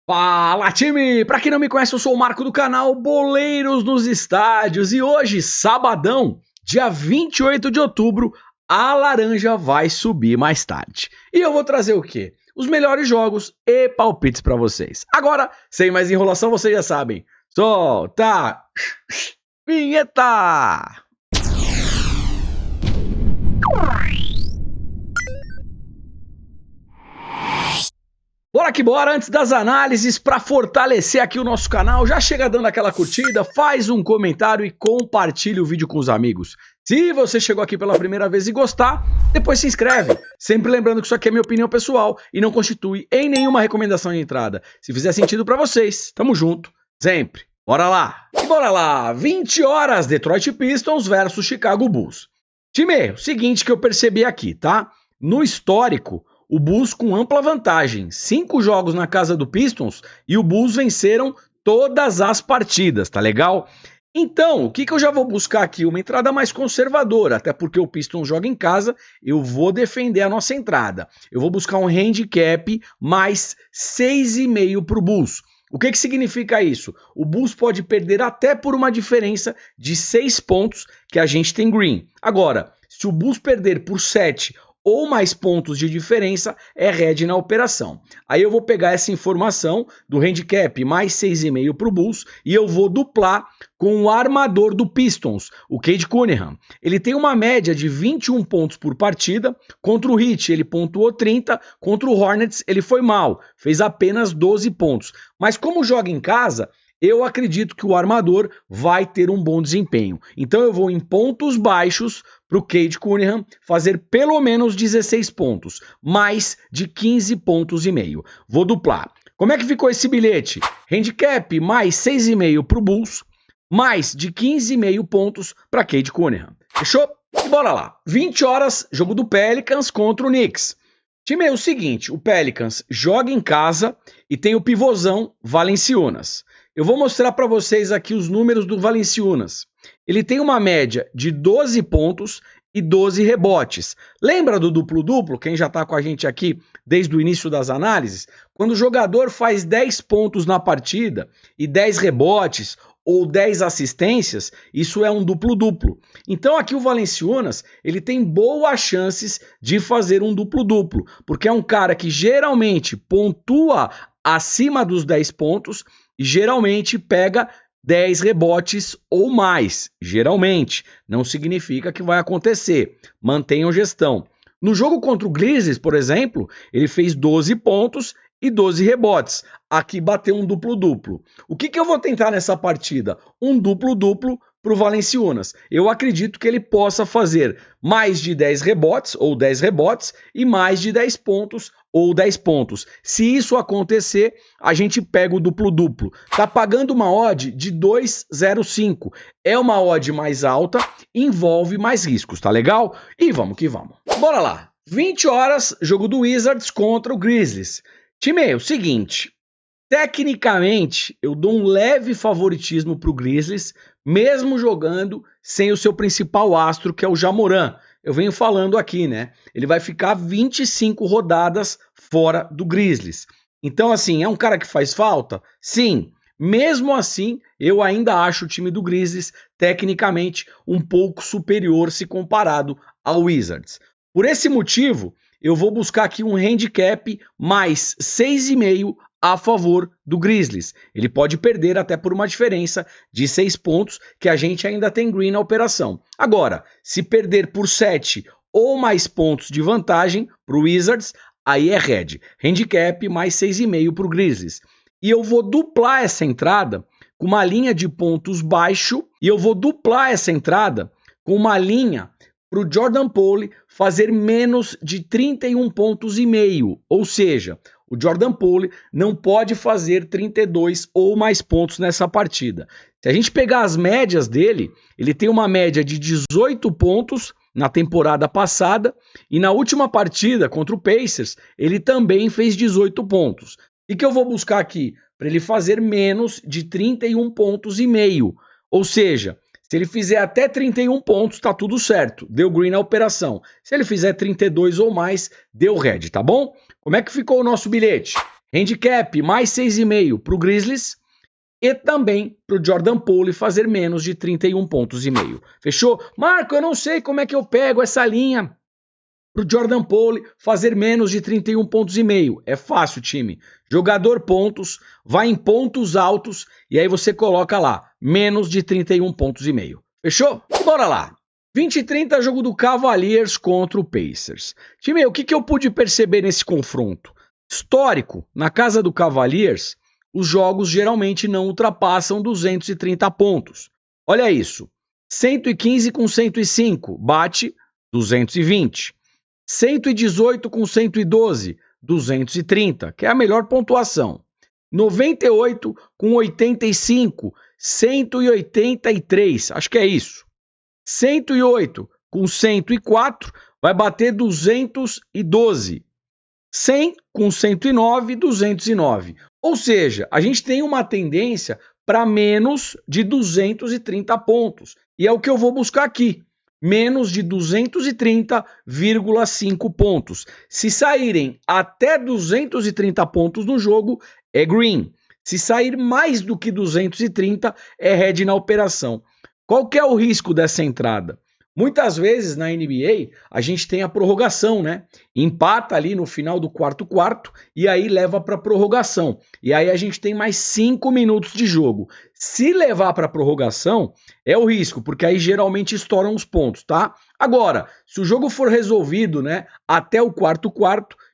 Fala, time! Pra quem não me conhece, eu sou o Marco do canal Boleiros nos Estádios e hoje, sabadão, dia 28 de outubro, a laranja vai subir mais tarde. E eu vou trazer o quê? Os melhores jogos e palpites pra vocês. Agora, sem mais enrolação, vocês já sabem. Solta! Vinheta! Bora que bora, antes das análises, para fortalecer aqui o nosso canal, já chega dando aquela curtida, faz um comentário e compartilha o vídeo com os amigos. Se você chegou aqui pela primeira vez e gostar, depois se inscreve. Sempre lembrando que isso aqui é minha opinião pessoal e não constitui em nenhuma recomendação de entrada. Se fizer sentido para vocês, tamo junto, sempre. Bora lá! E bora lá! 20 horas, Detroit Pistons versus Chicago Bulls. Time, o seguinte que eu percebi aqui, tá? No histórico, o Bulls com ampla vantagem, 5 jogos na casa do Pistons e o Bulls venceram todas as partidas, tá legal? Então, o que eu já vou buscar aqui? Uma entrada mais conservadora, até porque o Pistons joga em casa, eu vou defender a nossa entrada. Eu vou buscar um handicap mais 6,5 para o Bulls. O que significa isso? O Bulls pode perder até por uma diferença de 6 pontos que a gente tem green. Agora, se o Bulls perder por 7 ou mais pontos de diferença, é red na operação. Aí eu vou pegar essa informação do handicap mais 6,5 para o Bulls e eu vou duplar com o armador do Pistons, o Cade Cunningham. Ele tem uma média de 21 pontos por partida, contra o Heat ele pontuou 30, contra o Hornets ele foi mal, fez apenas 12 pontos. Mas como joga em casa, eu acredito que o armador vai ter um bom desempenho. Então eu vou em pontos baixos para o Cade Cunningham fazer pelo menos 16 pontos, mais de 15 pontos e meio. Vou duplar. Como é que ficou esse bilhete? Handicap mais 6,5 para o Bulls, mais de 15,5 pontos para Cade Cunningham. Fechou? E bora lá. 20 horas, jogo do Pelicans contra o Knicks. Time, é o seguinte, o Pelicans joga em casa e tem o pivôzão Valanciunas. Eu vou mostrar para vocês aqui os números do Valanciunas. Ele tem uma média de 12 pontos e 12 rebotes. Lembra do duplo-duplo? Quem já está com a gente aqui desde o início das análises? Quando o jogador faz 10 pontos na partida e 10 rebotes ou 10 assistências, isso é um duplo-duplo. Então aqui o Valanciunas, ele tem boas chances de fazer um duplo-duplo, porque é um cara que geralmente pontua acima dos 10 pontos e geralmente pega 10 rebotes ou mais. Geralmente, não significa que vai acontecer. Mantenham gestão. No jogo contra o Grizzlies, por exemplo, ele fez 12 pontos e 12 rebotes. Aqui bateu um duplo-duplo. O que eu vou tentar nessa partida? Um duplo-duplo para o Valanciunas. Eu acredito que ele possa fazer mais de 10 rebotes ou 10 rebotes e mais de 10 pontos ou 10 pontos. Se isso acontecer, a gente pega o duplo-duplo. Tá pagando uma odd de 2,05. É uma odd mais alta, envolve mais riscos, tá legal? E vamos que vamos. Bora lá. 20 horas, jogo do Wizards contra o Grizzlies. Time, é o seguinte, tecnicamente eu dou um leve favoritismo pro Grizzlies, mesmo jogando sem o seu principal astro, que é o Ja Morant. Eu venho falando aqui, né? Ele vai ficar 25 rodadas fora do Grizzlies. Então, assim, é um cara que faz falta? Sim. Mesmo assim, eu ainda acho o time do Grizzlies tecnicamente um pouco superior se comparado ao Wizards. Por esse motivo, eu vou buscar aqui um handicap mais 6,5 a favor do Grizzlies. Ele pode perder até por uma diferença de 6 pontos, que a gente ainda tem green na operação. Agora, se perder por 7 ou mais pontos de vantagem para o Wizards, aí é red. Handicap mais 6,5 para o Grizzlies. E eu vou duplar essa entrada com uma linha de pontos baixo, e eu vou duplar essa entrada com uma linha para o Jordan Poole fazer menos de 31 pontos e meio, ou seja, o Jordan Poole não pode fazer 32 ou mais pontos nessa partida. Se a gente pegar as médias dele, ele tem uma média de 18 pontos na temporada passada e na última partida contra o Pacers, ele também fez 18 pontos. E que eu vou buscar aqui? Para ele fazer menos de 31 pontos e meio, ou seja, se ele fizer até 31 pontos, tá tudo certo. Deu green na operação. Se ele fizer 32 ou mais, deu red, tá bom? Como é que ficou o nosso bilhete? Handicap mais 6,5 para o Grizzlies e também para o Jordan Poole fazer menos de 31,5 pontos. Fechou? Marco, eu não sei como é que eu pego essa linha para o Jordan Poole fazer menos de 31,5 pontos. É fácil, time. Jogador pontos, vai em pontos altos e aí você coloca lá, menos de 31,5 pontos. Fechou? Bora lá. 20 e 30, jogo do Cavaliers contra o Pacers. Time, o que eu pude perceber nesse confronto? Histórico, na casa do Cavaliers, os jogos geralmente não ultrapassam 230 pontos. Olha isso. 115 com 105, bate 220. 118 com 112, 230, que é a melhor pontuação. 98 com 85, 183, acho que é isso. 108 com 104, vai bater 212. 100 com 109, 209. Ou seja, a gente tem uma tendência para menos de 230 pontos. E é o que eu vou buscar aqui. Menos de 230,5 pontos. Se saírem até 230 pontos no jogo, é green. Se sair mais do que 230, é red na operação. Qual que é o risco dessa entrada? Muitas vezes na NBA a gente tem a prorrogação, né? Empata ali no final do quarto e aí leva para prorrogação. E aí a gente tem mais 5 minutos de jogo. Se levar para prorrogação é o risco, porque aí geralmente estouram os pontos, tá? Agora, se o jogo for resolvido, né, até o quarto,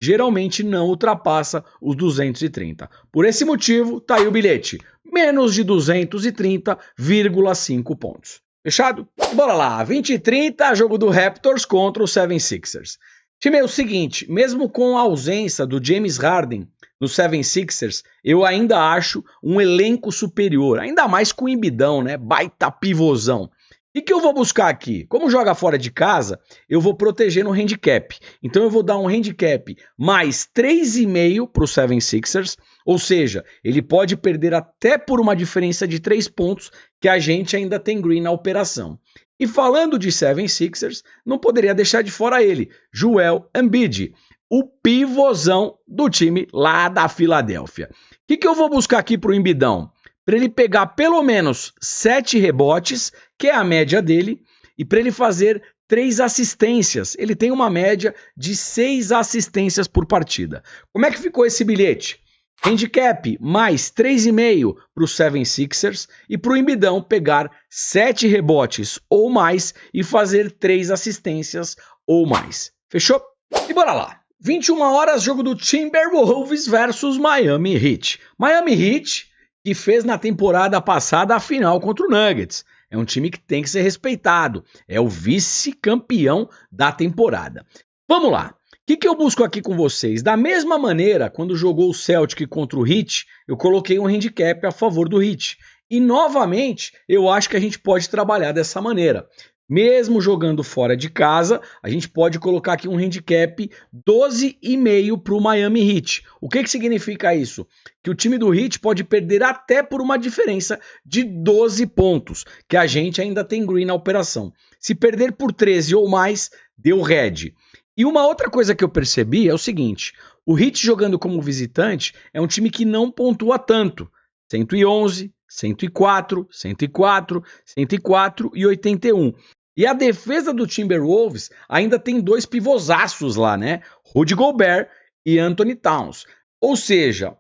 geralmente não ultrapassa os 230. Por esse motivo, tá aí o bilhete. Menos de 230,5 pontos. Fechado? Bora lá, 20 e 30, jogo do Raptors contra o 76ers. Time, é o seguinte, mesmo com a ausência do James Harden no 76ers, eu ainda acho um elenco superior, ainda mais com o Embidão, né? Baita pivôzão. O que eu vou buscar aqui? Como joga fora de casa, eu vou proteger no handicap. Então eu vou dar um handicap mais 3,5 para o 76ers, ou seja, ele pode perder até por uma diferença de 3 pontos, que a gente ainda tem green na operação. E falando de 76ers, não poderia deixar de fora ele, Joel Embiid, o pivôzão do time lá da Filadélfia. O que eu vou buscar aqui para o Embidão? Para ele pegar pelo menos 7 rebotes, que é a média dele, e para ele fazer 3 assistências. Ele tem uma média de 6 assistências por partida. Como é que ficou esse bilhete? Handicap mais 3,5 para o 76ers e para o Embidão pegar 7 rebotes ou mais e fazer 3 assistências ou mais. Fechou? E bora lá. 21 horas, jogo do Timberwolves versus Miami Heat. Miami Heat, que fez na temporada passada a final contra o Nuggets. É um time que tem que ser respeitado. É o vice-campeão da temporada. Vamos lá. O que eu busco aqui com vocês? Da mesma maneira, quando jogou o Celtic contra o Heat, eu coloquei um handicap a favor do Heat. E, novamente, eu acho que a gente pode trabalhar dessa maneira. Mesmo jogando fora de casa, a gente pode colocar aqui um handicap 12,5 para o Miami Heat. O que significa isso? Que o time do Heat pode perder até por uma diferença de 12 pontos, que a gente ainda tem green na operação. Se perder por 13 ou mais, deu red. E uma outra coisa que eu percebi é o seguinte, o Heat jogando como visitante é um time que não pontua tanto. 111, 104, 104, 104 e 81. E a defesa do Timberwolves ainda tem 2 pivôzaços lá, né? Rudy Gobert e Anthony Towns. Ou seja,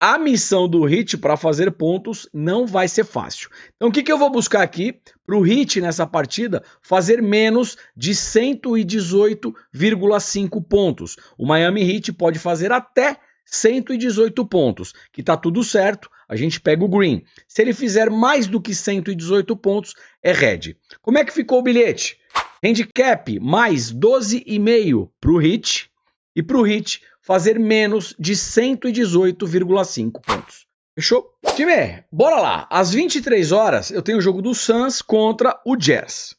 a missão do Heat para fazer pontos não vai ser fácil. Então o que eu vou buscar aqui para o Heat nessa partida? Fazer menos de 118,5 pontos. O Miami Heat pode fazer até 118 pontos, que tá tudo certo, a gente pega o green. Se ele fizer mais do que 118 pontos, é red. Como é que ficou o bilhete? Handicap mais 12,5 para o Heat e para o Heat fazer menos de 118,5 pontos. Fechou? Time, bora lá. Às 23 horas eu tenho o jogo do Suns contra o Jazz.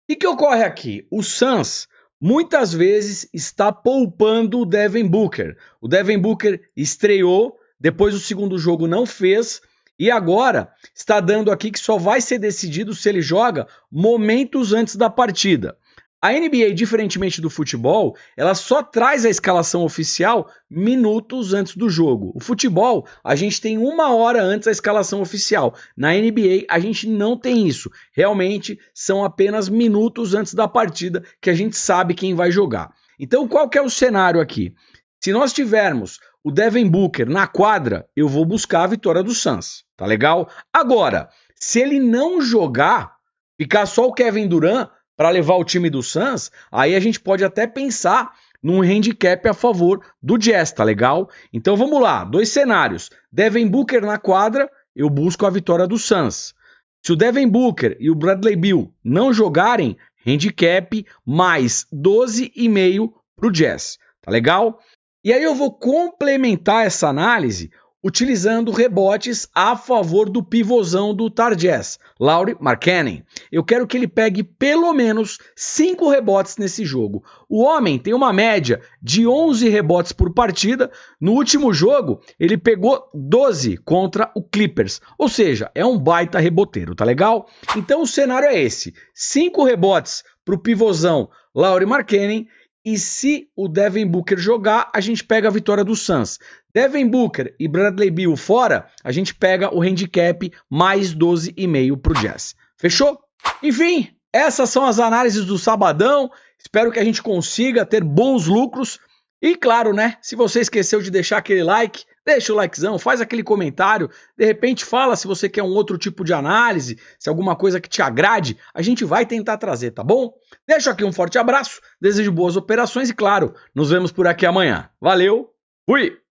O que ocorre aqui? O Suns muitas vezes está poupando o Devin Booker. O Devin Booker estreou, depois o segundo jogo não fez, e agora está dando aqui que só vai ser decidido se ele joga momentos antes da partida. A NBA, diferentemente do futebol, ela só traz a escalação oficial minutos antes do jogo. O futebol, a gente tem 1 hora antes a escalação oficial. Na NBA, a gente não tem isso. Realmente, são apenas minutos antes da partida que a gente sabe quem vai jogar. Então, qual que é o cenário aqui? Se nós tivermos o Devin Booker na quadra, eu vou buscar a vitória do Suns, tá legal? Agora, se ele não jogar, ficar só o Kevin Durant para levar o time do Suns, aí a gente pode até pensar num handicap a favor do Jazz, tá legal? Então vamos lá, 2 cenários. Devin Booker na quadra, eu busco a vitória do Suns. Se o Devin Booker e o Bradley Beal não jogarem, handicap mais 12,5 pro Jazz, tá legal? E aí eu vou complementar essa análise utilizando rebotes a favor do pivôzão do Utah Jazz, Lauri Markkanen. Eu quero que ele pegue pelo menos 5 rebotes nesse jogo. O homem tem uma média de 11 rebotes por partida. No último jogo, ele pegou 12 contra o Clippers. Ou seja, é um baita reboteiro, tá legal? Então o cenário é esse. 5 rebotes para o pivôzão Lauri Markkanen. E se o Devin Booker jogar, a gente pega a vitória do Suns. Devin Booker e Bradley Beal fora, a gente pega o handicap mais 12,5 pro Jazz. Fechou? Enfim, essas são as análises do sabadão. Espero que a gente consiga ter bons lucros. E claro, né? Se você esqueceu de deixar aquele like, deixa o likezão, faz aquele comentário. De repente fala se você quer um outro tipo de análise, se alguma coisa que te agrade, a gente vai tentar trazer, tá bom? Deixo aqui um forte abraço, desejo boas operações e claro, nos vemos por aqui amanhã. Valeu, fui!